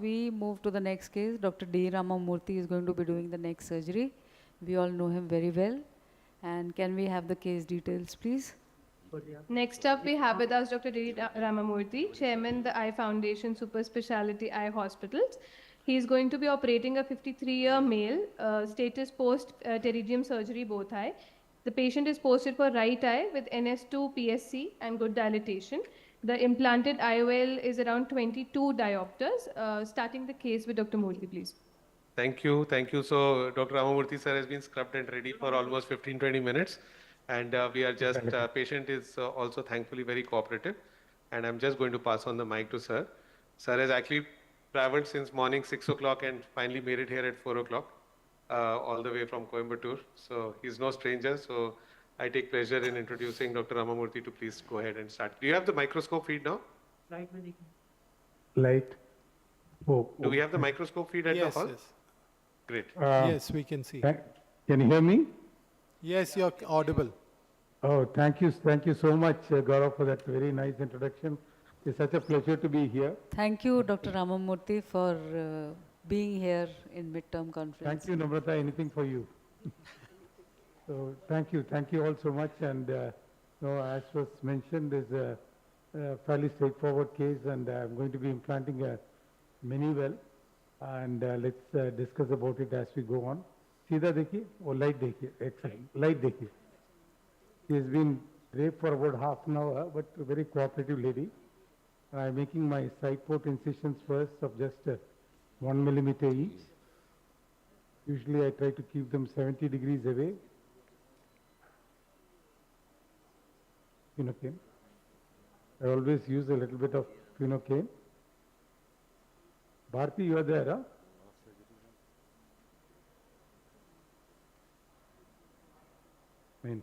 We move to the next case. Dr. D. Ramamurthy is going to be doing the next surgery. We all know him very well. And can we have the case details, please? Next up, we have with us Dr. D. Ramamurthy, Chairman, the Eye Foundation Super Speciality Eye Hospitals. He is going to be operating a 53-year male, status post-pterygium surgery, both eye. The patient is posted for right eye with NS2 PSC and good dilatation. The implanted IOL is around 22 diopters. Starting the case with Dr. Murthy, please. Thank you. Thank you. So Dr. Ramamurthy sir has been scrubbed and ready for almost 15-20 minutes. And we are just, patient is also thankfully very cooperative. And I'm just going to pass on the mic to sir. Sir has actually traveled since morning 6 o'clock and finally made it here at 4 o'clock, all the way from Coimbatore. So he's no stranger. So I take pleasure in introducing Dr. Ramamurthy to please go ahead and start. Do you have the microscope feed now? Light. Oh, Do we have the microscope feed at the hall? Yes. Great. Yes, we can see. Can you hear me? Yes, you're audible. Oh, thank you so much, Gaurav, for that very nice introduction. It's such a pleasure to be here. Thank you, Dr. Ramamurthy, for being here in midterm conference. Thank you, Namrata. Anything for you. So thank you all so much. And as was mentioned, is a fairly straightforward case, and I'm going to be implanting a mini well, and let's discuss about it as we go on. Seedha dekhiye, or light dekhiye. Excellent. Light dekhiye. She has been raped for about half an hour, but a very cooperative lady. I'm making my side port incisions first of just 1 millimeter each. Usually I try to keep them 70 degrees away. Phenocaine. I always use a little bit of phenocaine. Bharti, you are there, huh? Main.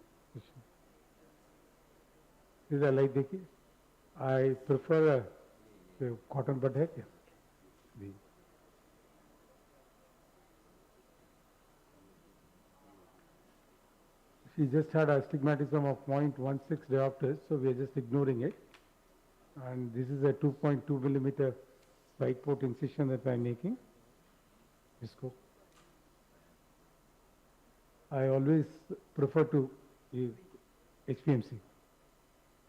Is a light dekhiye. I prefer a cotton bud hai kya? She just had astigmatism of 0.16 diopters, so we are just ignoring it. And this is a 2.2 millimeter side port incision that I am making. I always prefer to use HPMC.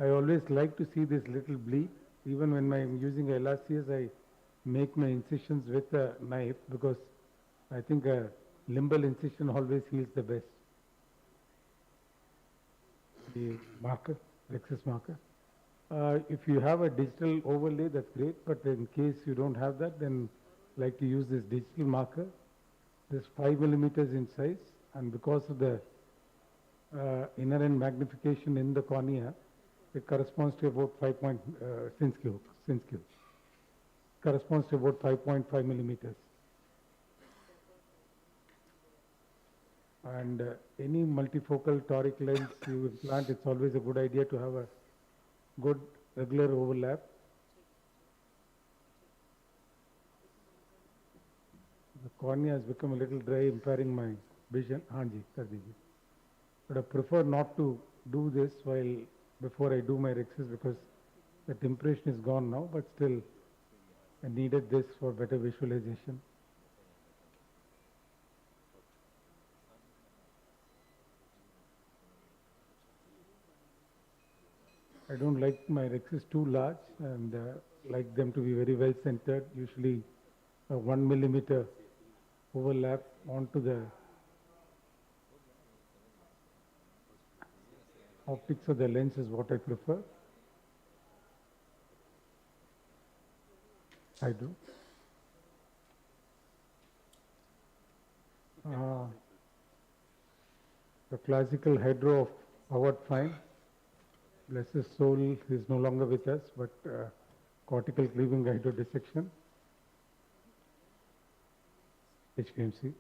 I always like to see this little bleed. Even when I'm using LRCS, I make my incisions with a knife because I think a limbal incision always heals the best. The marker, Rexus marker. If you have a digital overlay, that's great, but in case you don't have that, then like to use this digital marker. This 5 millimeters in size, and because of the inherent magnification in the cornea, it corresponds to about 5 point, since cube, corresponds to about 5.5 millimeters. And any multifocal toric lens you implant, it's always a good idea to have a good regular overlap. The cornea has become a little dry, impairing my vision. Hanji, kar dijiye. But I prefer not to do this before I do my Rexus because that impression is gone now, but still I needed this for better visualization. I don't like my Rexus too large and like them to be very well centered, usually a 1 millimeter overlap onto the optics of the lens is what I prefer. I do. The classical hydro of Howard Fine, bless his soul, he is no longer with us, but cortical cleaving hydro dissection, HPMC.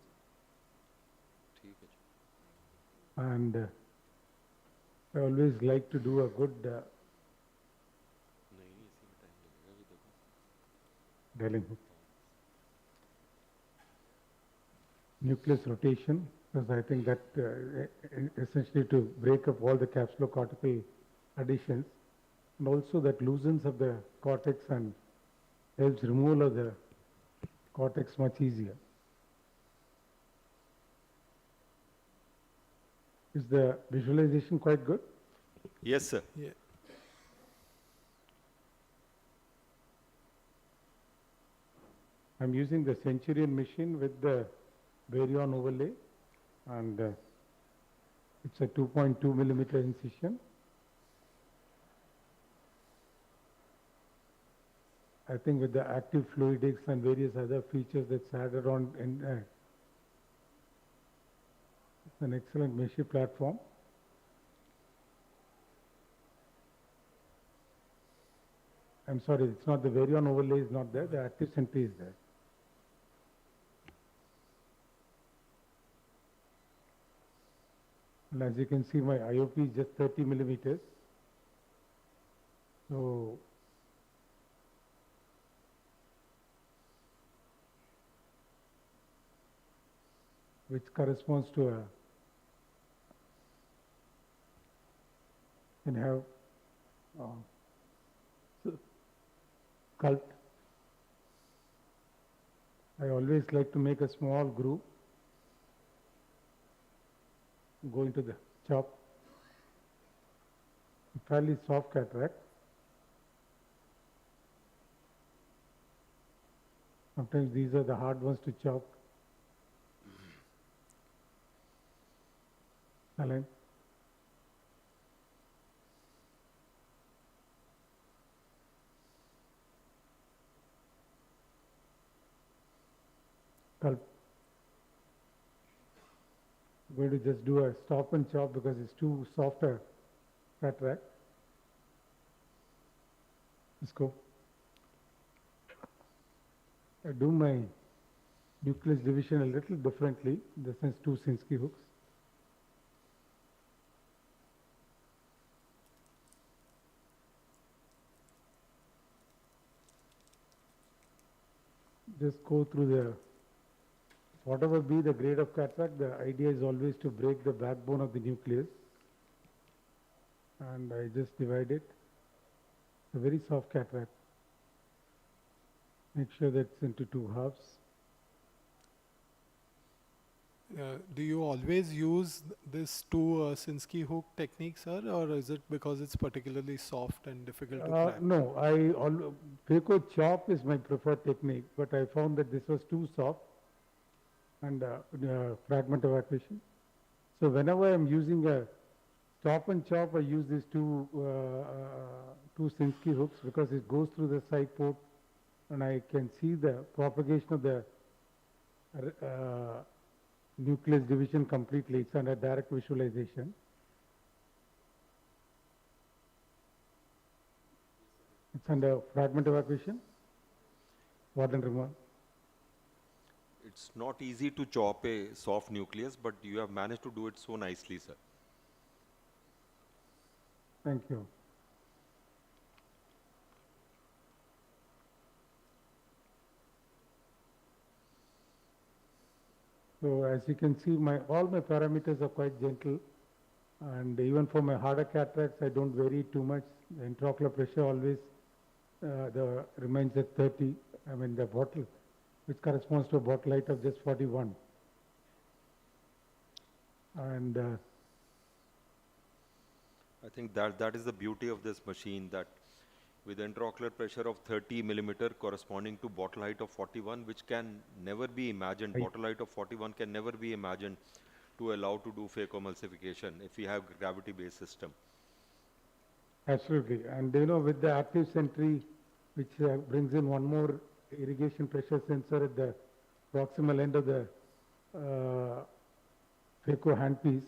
And I always like to do a good dialing hook. Nucleus rotation, because I think that essentially to break up all the capsulocortical additions, and also that loosens of the cortex and helps removal of the cortex much easier. Is the visualization quite good? Yes, sir. Yeah. I'm using the Centurion machine with the Varion overlay, and it's a 2.2 millimeter incision. I think with the active fluidics and various other features that's added on, it's an excellent machine platform. I'm sorry, it's not the Varion overlay is not there, the active sentry is there. And as you can see, my IOP is just 30 millimeters. So, which corresponds to a, can have cult. I always like to make a small groove, go into the chop, fairly soft cataract. Sometimes these are the hard ones to chop. Align. Culp. I'm going to just do a stop and chop because it's too softer cataract. Let's go. I do my nucleus division a little differently, in the sense 2 Sinskey hooks. Just go through the, whatever be the grade of cataract, the idea is always to break the backbone of the nucleus. And I just divide it. A very soft cataract. Make sure that's into 2 halves. Do you always use this two Sinskey hook technique, sir, or is it because it's particularly soft and difficult to crack? No, Phaco chop is my preferred technique, but I found that this was too soft and fragment evacuation. So whenever I'm using a stop and chop, I use these two Sinskey hooks because it goes through the side port and I can see the propagation of the nucleus division completely. It's under direct visualization. It's under fragment evacuation. Warden remark. It's not easy to chop a soft nucleus, but you have managed to do it so nicely, sir. Thank you. So as you can see, all my parameters are quite gentle, and even for my harder cataracts, I don't vary too much. The intraocular pressure always remains at 30. I mean the bottle, which corresponds to a bottle height of just 41. And I think that is the beauty of this machine, that with intraocular pressure of 30 millimeter corresponding to bottle height of 41, which can never be imagined. Right. Bottle height of 41 can never be imagined to allow to do phacoemulsification if we have gravity-based system. absolutely. And you know, with the active sentry, which brings in one more irrigation pressure sensor at the proximal end of the phaco handpiece,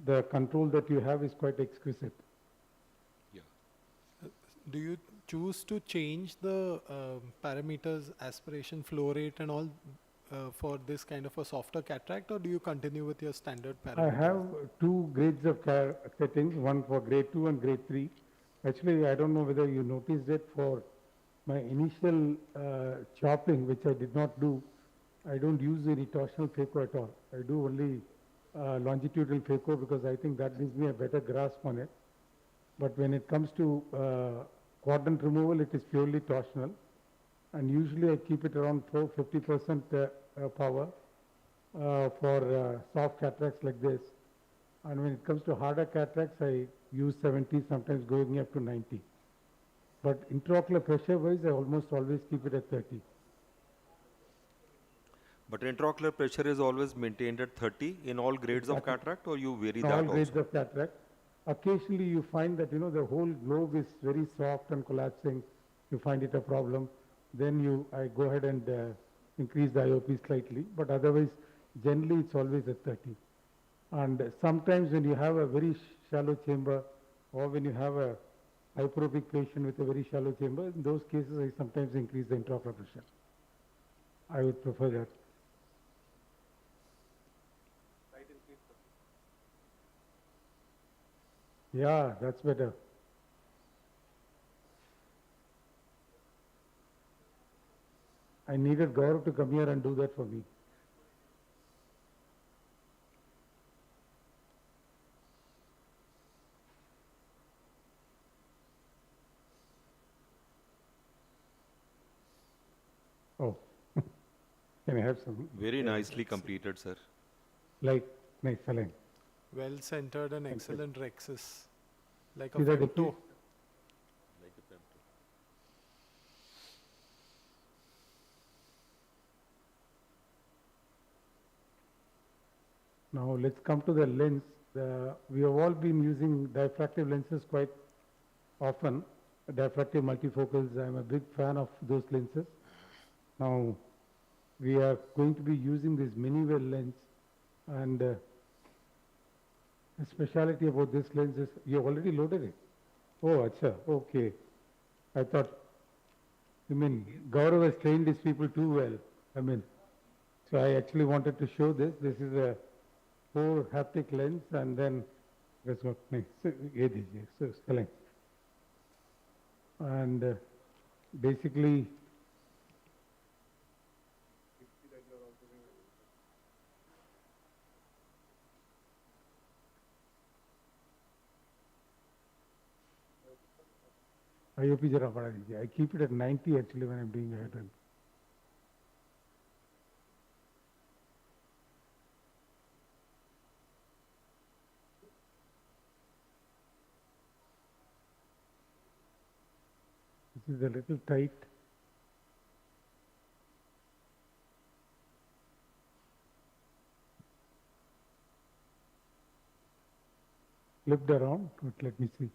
the control that you have is quite exquisite. Yeah. Do you choose to change the parameters, aspiration, flow rate and all for this kind of a softer cataract, or do you continue with your standard parameters? I have 2 grades of settings, one for grade 2 and grade 3. Actually, I don't know whether you noticed it, for my initial chopping, which I did not do, I don't use any torsional phaco at all. I do only longitudinal phaco because I think that gives me a better grasp on it. But when it comes to quadrant removal, it is purely torsional. and usually I keep it around 50% power for soft cataracts like this. And when it comes to harder cataracts, I use 70, sometimes going up to 90. But intraocular pressure wise, I almost always keep it at 30. But intraocular pressure is always maintained at 30 in all grades of cataract, or you vary In that all grades also? of cataract. Occasionally you find that, the whole globe is very soft and collapsing. You find it a problem. Then I go ahead and increase the IOP slightly. But otherwise, generally it's always at 30. And sometimes when you have a very shallow chamber, or when you have a hyperopic patient with a very shallow chamber, in those cases I sometimes increase the intraocular pressure. I would prefer that. Yeah, that's better. I needed Gaurav to come here and do that for me. Oh, can I have some? Very nicely completed, sir. Like, nice, Helen. Well centered and excellent rexus. Like a See that femto. Now let's come to the lens. We have all been using diffractive lenses quite often, diffractive multifocals. I'm a big fan of those lenses. Now we are going to be using this mini well lens, and the speciality about this lens is you already loaded it. Oh, acha, okay. I thought, Gaurav has trained these people too well. So I actually wanted to show this. This is a 4 haptic lens, and then that's what so selling. And basically IOP जरा बढ़ा दीजिए. I keep it at 90 actually when I'm doing a head run. This is a little tight. Flipped around, but let me see.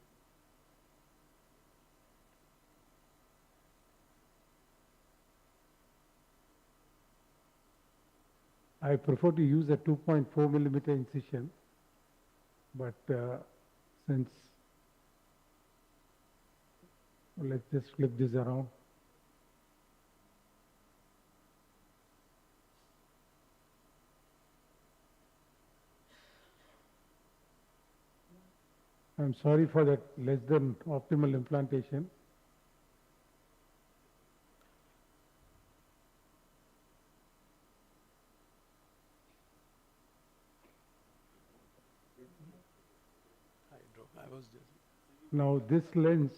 I prefer to use a 2.4 millimeter incision, but since, let's just flip this around. I'm sorry for that less than optimal implantation. Now this lens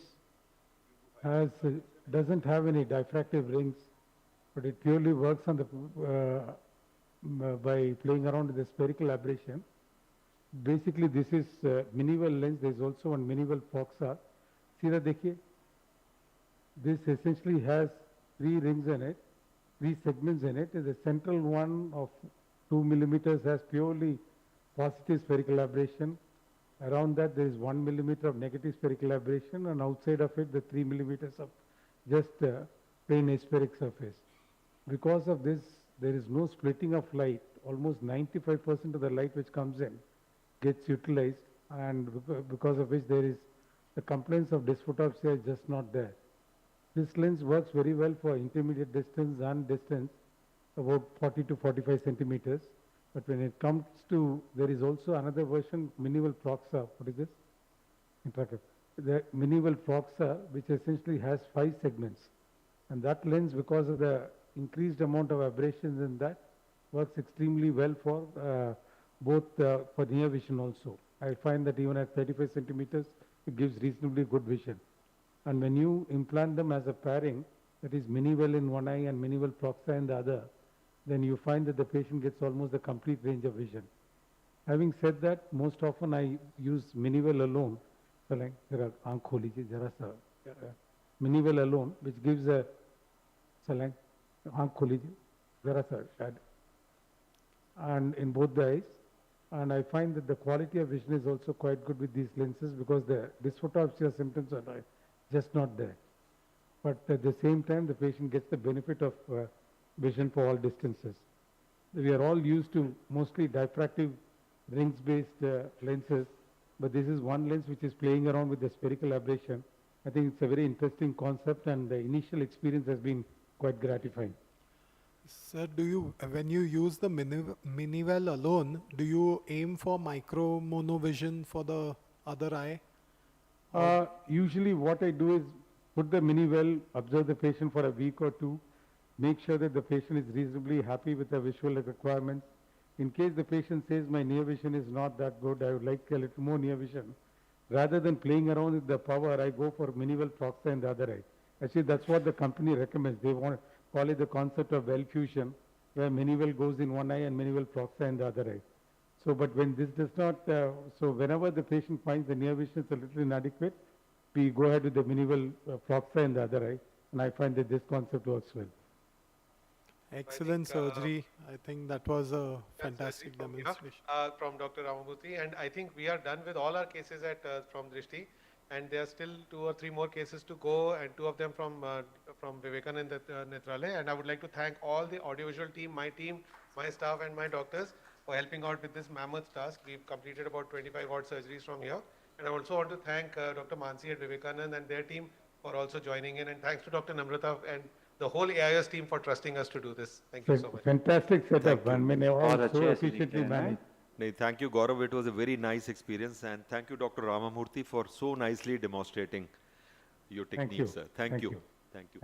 doesn't have any diffractive rings, but it purely works on by playing around with the spherical aberration. Basically, this is mini-well lens. There is also one mini-well Foxa. See that, dekhiye? This essentially has 3 rings in it, 3 segments in it. The central one of 2 millimeters has purely positive spherical aberration. Around that, there is 1 millimeter of negative spherical aberration, and outside of it, the 3 millimeters of just plain aspheric surface. Because of this, there is no splitting of light. Almost 95% of the light which comes in gets utilized, and because of which the complaints of dysphotopsia is just not there. This lens works very well for intermediate distance and distance, about 40 to 45 centimeters. But when it comes to, there is also another version, mini-well Proxa. What is this? The mini-well Proxa, which essentially has 5 segments. And that lens, because of the increased amount of aberrations in that, works extremely well for both for near vision also. I find that even at 35 centimeters, it gives reasonably good vision. And when you implant them as a pairing, that is Minivel in one eye and Minivel Proxa in the other, then you find that the patient gets almost the complete range of vision. Having said that, most often I use Minivel alone. So like there are aankh kholi ji, jara sa, Minivel alone, which gives a so like aankh kholi ji, jara sa shad, and in both the eyes. And I find that the quality of vision is also quite good with these lenses because the dysphotopsia symptoms are just not there. But at the same time, the patient gets the benefit of vision for all distances. We are all used to mostly diffractive rings-based lenses, but this is one lens which is playing around with the spherical aberration. I think it's a very interesting concept, and the initial experience has been quite gratifying. Sir, when you use the Minivel alone, do you aim for micro monovision for the other eye? Usually what I do is put the Minivel, observe the patient for a week or two, make sure that the patient is reasonably happy with the visual requirements. In case the patient says my near vision is not that good, I would like a little more near vision. Rather than playing around with the power, I go for Minivel Proxa in the other eye. Actually, that's what the company recommends. They want to call it the concept of well fusion, where Minivel goes in one eye and Minivel Proxa in the other eye. So, but when this does not, so whenever the patient finds the near vision is a little inadequate, we go ahead with the Minivel Proxa in the other eye, and I find that this concept works well. Excellent surgery. I think that was a fantastic from demonstration. From Dr. Ramamurthy, and I think we are done with all our cases at from Drishti, and there are still 2 or 3 more cases to go, and 2 of them from Vivekananda Netralaya. And I would like to thank all the audiovisual team, my staff, and my doctors for helping out with this mammoth task. We've completed about 25 odd surgeries from here, and I also want to thank Dr. Mansi at Vivekananda and their team for also joining in, and thanks to Dr. Namrata and the whole AIOS team for trusting us to do this. Thank you so much. Fantastic setup. Thank you. I mean, all so efficiently managed. No, thank you, Gaurav. It was a very nice experience, and thank you, Dr. Ramamurthy, for so nicely demonstrating your techniques, sir. Thank you. Thank you.